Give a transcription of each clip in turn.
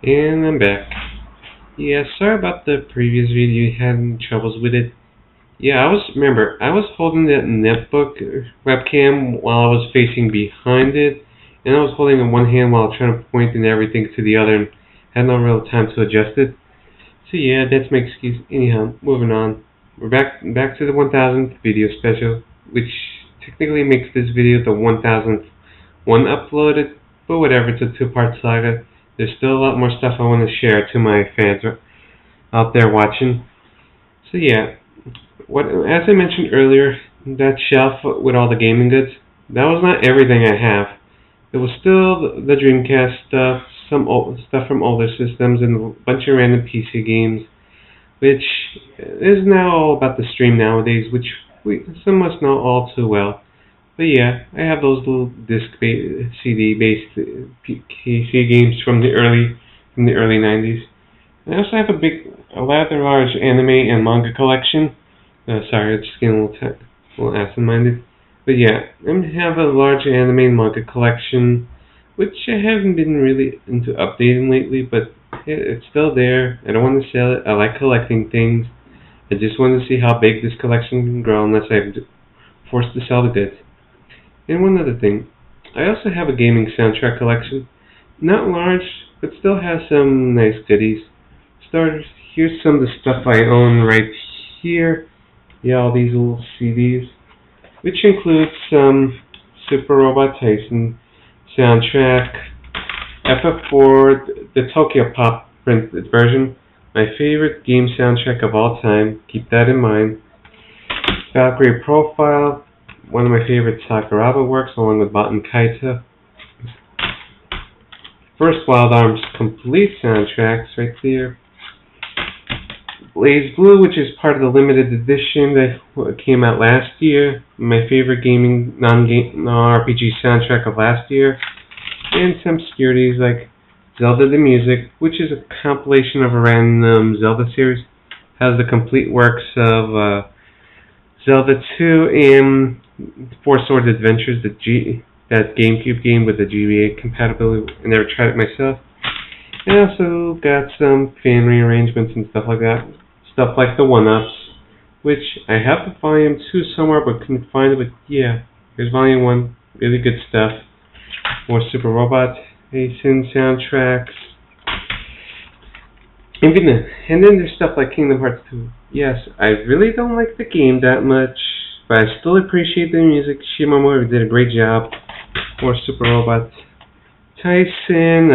And I'm back. Yeah, sorry about the previous video, having troubles with it. Yeah, I was holding that netbook webcam while I was facing behind it, and I was holding it in one hand while trying to point and everything to the other, and had no real time to adjust it. So yeah, that's my excuse. Anyhow, moving on. We're back to the 1000th video special, which technically makes this video the 1000th one uploaded, but whatever, it's a two-part saga. There's still a lot more stuff I want to share to my fans out there watching. So yeah, as I mentioned earlier, that shelf with all the gaming goods, that was not everything I have. There was still the Dreamcast stuff, some old stuff from older systems, and a bunch of random PC games, which is now all about the stream nowadays, which some must know all too well. But yeah, I have those little CD-based PC games from the early 90s. I also have a rather large anime and manga collection. Sorry, it's getting a little absent-minded. But yeah, I have a large anime and manga collection, which I haven't been really into updating lately, but it's still there. I don't want to sell it. I like collecting things. I just want to see how big this collection can grow unless I'm forced to sell the goods. And one other thing, I also have a gaming soundtrack collection. Not large, but still has some nice goodies. Starters, here's some of the stuff I own right here. Yeah, all these little CDs, which includes some Super Robot Tyson soundtrack, FF4, the Tokyo Pop printed version, my favorite game soundtrack of all time, keep that in mind. Valkyrie Profile, one of my favorite Sakuraba works, along with Baten Kaita. First Wild Arms complete soundtracks right there. Blaze Blue, which is part of the limited edition that came out last year. My favorite gaming non-RPG soundtrack of last year. And some obscurities like Zelda the Music, which is a compilation of a random Zelda series. Has the complete works of Zelda 2 and Four Swords Adventures, that GameCube game with the GBA compatibility. I never tried it myself. And I also got some fan rearrangements and stuff like that. Stuff like the 1-Ups, which I have the Volume 2 somewhere but couldn't find it. But yeah, here's Volume 1. Really good stuff. More Super Robot Tyson soundtracks. And then there's stuff like Kingdom Hearts 2. Yes, I really don't like the game that much, but I still appreciate the music. Shimomura did a great job. More Super Robot Tyson.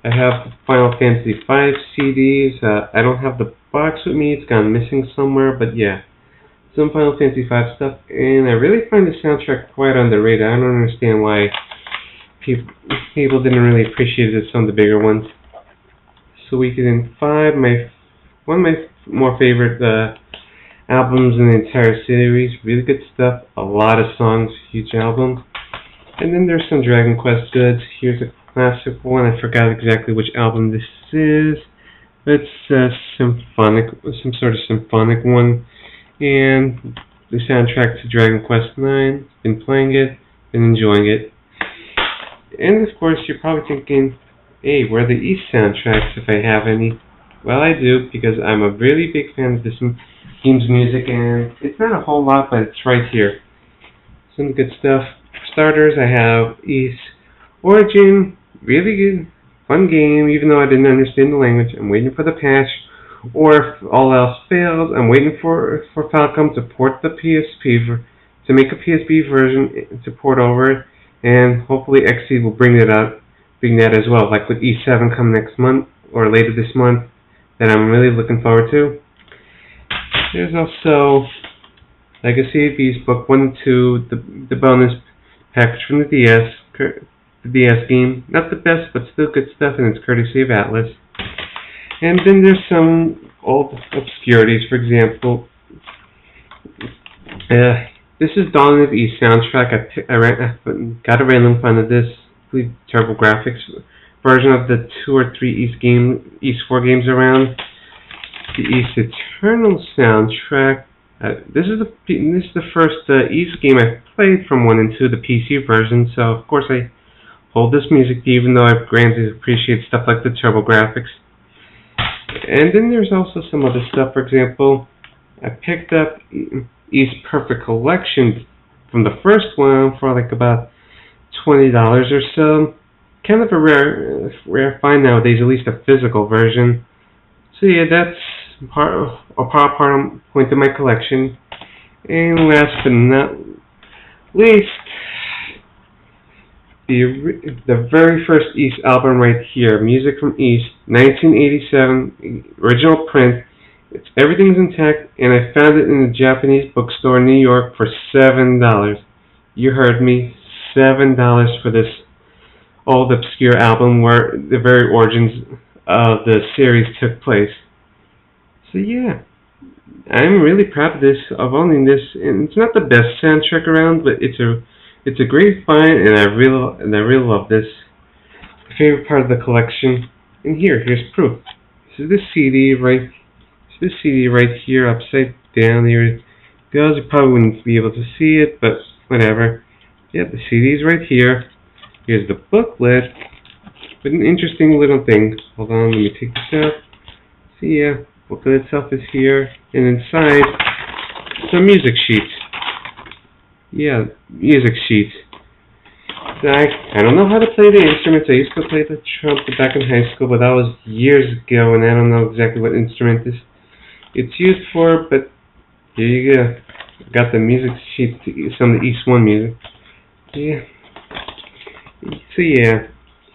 I have the Final Fantasy V CDs. I don't have the box with me. It's gone missing somewhere, but yeah. Some Final Fantasy V stuff. And I really find the soundtrack quite underrated. I don't understand why people didn't really appreciate it as some of the bigger ones. Suikoden 5, one of my more favorite albums in the entire series. Really good stuff. A lot of songs. Huge album. And then there's some Dragon Quest goods. Here's a classic one. I forgot exactly which album this is. It's some sort of symphonic one. And the soundtrack to Dragon Quest 9. Been playing it. Been enjoying it. And of course, you're probably thinking, hey, where are the East soundtracks if I have any? Well, I do, because I'm a really big fan of this game's music, and it's not a whole lot, but it's right here. Some good stuff. For starters, I have East Origin. Really good, fun game, even though I didn't understand the language. I'm waiting for the patch. Or if all else fails, I'm waiting for Falcom to port the PSP, to make a PSP version to port over, and hopefully XC will bring that as well, like with E7 come next month, or later this month, that I'm really looking forward to. There's also Legacy of Beast Book 1 and 2, the bonus package from the DS game. Not the best, but still good stuff, and it's courtesy of Atlas. And then there's some old obscurities. For example, this is Dawn of East soundtrack. I got a random find of this. Terrible graphics version of the 2 or 3 East 4 games around. The East Eternal soundtrack. This is the first East game I played from 1 and 2, the PC version. So of course I hold this music, even though I granted appreciate stuff like the TurboGrafx. And then there's also some other stuff. For example, I picked up East Perfect Collection from the first one for like about $20 or so. Kind of a rare find nowadays, at least a physical version. So yeah, that's part of my collection. And last but not least, the very first East album right here, Music from East, 1987, original print. Everything's intact, and I found it in a Japanese bookstore in New York for $7. You heard me, $7 for this old obscure album where the very origins of the series took place. So yeah, I'm really proud of owning this, and it's not the best soundtrack around, but it's a great find, and I really love this. My favorite part of the collection. And here's proof. This is the CD right here, upside down. Here it goes. You probably wouldn't be able to see it, but whatever. Yeah, the CD's right here. Here's the booklet. But an interesting little thing. Hold on, let me take this out. See, yeah, booklet itself is here, and inside some music sheets. Yeah, music sheets. I don't know how to play the instruments. I used to play the trumpet back in high school, but that was years ago, and I don't know exactly what instrument it's used for, but here you go. Got the music sheets, some of the East 1 music. Yeah. So yeah,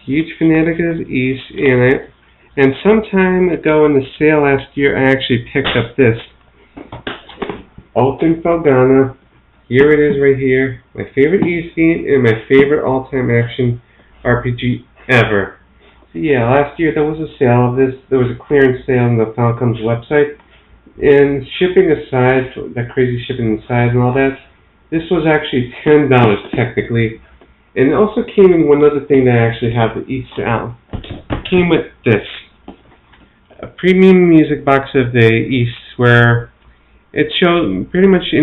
huge fanatic of East, and some time ago in the sale last year, I actually picked up this Ultim Falgana. Here it is right here. My favorite East game and my favorite all-time action RPG ever. So yeah, last year there was a sale of this. There was a clearance sale on the Falcom's website. And shipping aside, that crazy shipping aside and all that, this was actually $10 technically. And it also came in one other thing that I actually have the East album. It came with this. A premium music box of the East where it showed pretty much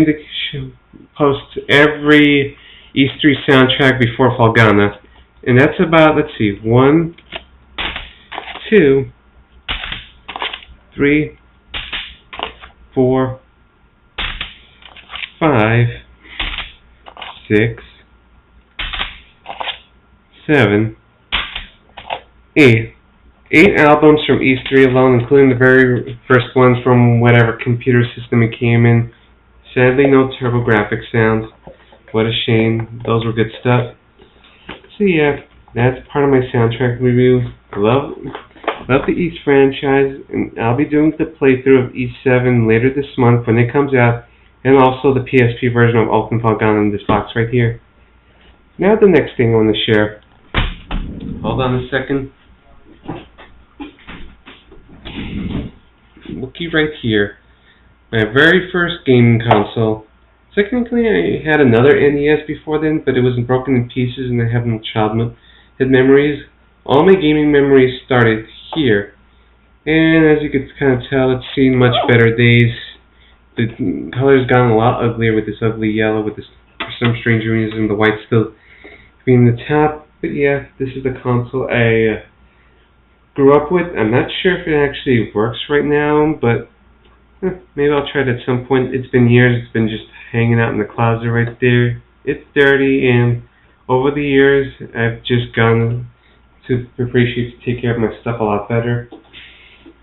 posts every East 3 soundtrack before Falgana. And that's about, let's see, 1, 2, 3, 4, 5, 6, 7, 8. 8 albums from East 3 alone, including the very first ones from whatever computer system it came in. Sadly, no TurboGrafx sounds. What a shame. Those were good stuff. So yeah, that's part of my soundtrack review. Love the East franchise, and I'll be doing the playthrough of East 7 later this month when it comes out, and also the PSP version of Ultim Falgana in this box right here. Now the next thing I want to share. Hold on a second. Looky right here. My very first gaming console. Technically, I had another NES before then, but it was broken in pieces and I have no childhood memories. All my gaming memories started here. And as you can kind of tell, it's seen much better days. The color's gotten a lot uglier with this ugly yellow, with this, for some strange reason, the white still being the top. But yeah, this is the console I grew up with. I'm not sure if it actually works right now, but maybe I'll try it at some point. It's been years. It's been just hanging out in the closet right there. It's dirty, and over the years, I've just gone to appreciate to take care of my stuff a lot better.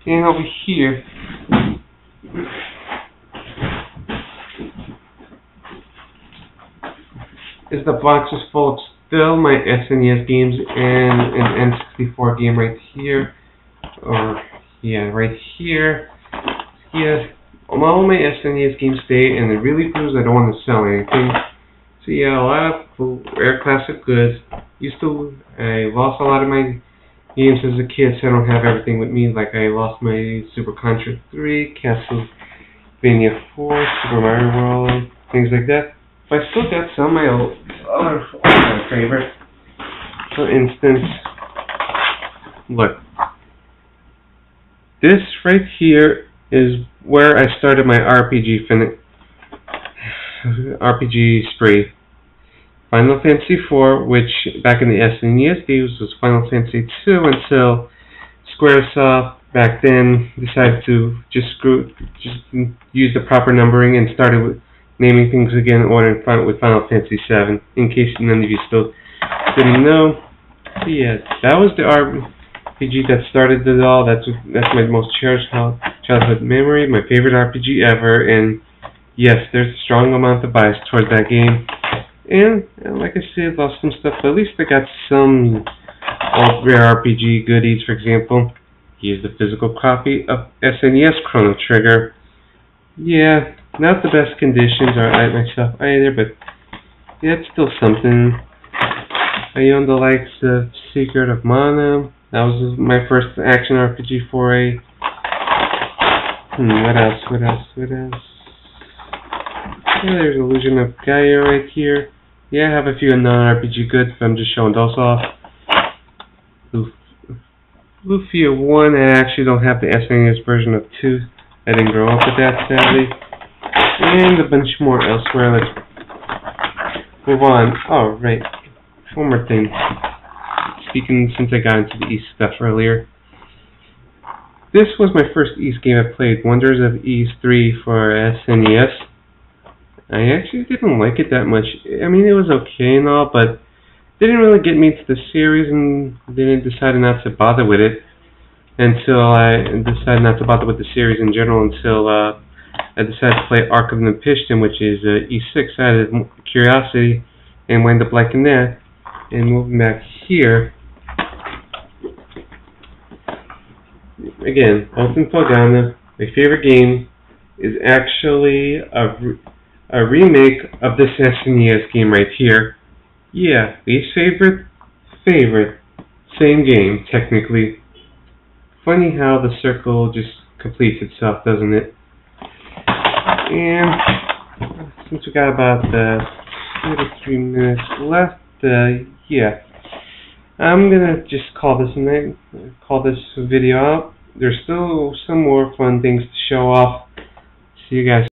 And over here, is the boxes full of still my SNES games and an N64 game right here. Or, yeah, right here. Yeah, all my SNES games stay, and it really proves I don't want to sell anything. So yeah, a lot of cool, rare classic goods. I lost a lot of my games as a kid, so I don't have everything with me. Like I lost my Super Contra 3, Castlevania 4, Super Mario World, things like that. But I still got some of my other favorites. For instance, look. This right here is where I started my RPG spree. Final Fantasy IV, which back in the SNES days was Final Fantasy II, until Squaresoft back then decided to just use the proper numbering and started with naming things again in order with Final Fantasy VII. In case none of you still didn't know, so yeah, that was the RPG that started it all. That's my most cherished childhood memory, my favorite RPG ever, and yes, there's a strong amount of bias towards that game. And like I said, lost some stuff, but at least I got some old rare RPG goodies. For example, here's the physical copy of SNES Chrono Trigger. Yeah, not the best conditions or myself either, but yeah, it's still something. I own the likes of Secret of Mana. That was my first action RPG foray. What else? Yeah, there's Illusion of Gaia right here. Yeah, I have a few non-RPG goods, but I'm just showing those off. Lufia 1, I actually don't have the SNES version of 2. I didn't grow up with that, sadly. And a bunch more elsewhere. Let's move on. Oh, right. One more thing. Speaking, since I got into the East stuff earlier. This was my first East game I played, Wonders of East 3 for SNES. I actually didn't like it that much. I mean, it was okay and all, but didn't really get me into the series, and then decided not to bother with it until I decided not to bother with the series in general until I decided to play Ark of Nepishtim, which is E6 out of curiosity, and wound up liking that. And moving back here, again, Ultimate Pogana, my favorite game, is actually a remake of this SNES game right here. Yeah, least favorite, same game, technically. Funny how the circle just completes itself, doesn't it? And since we got about 2 to 3 minutes left, yeah, I'm gonna just call this video out. There's still some more fun things to show off. See you guys.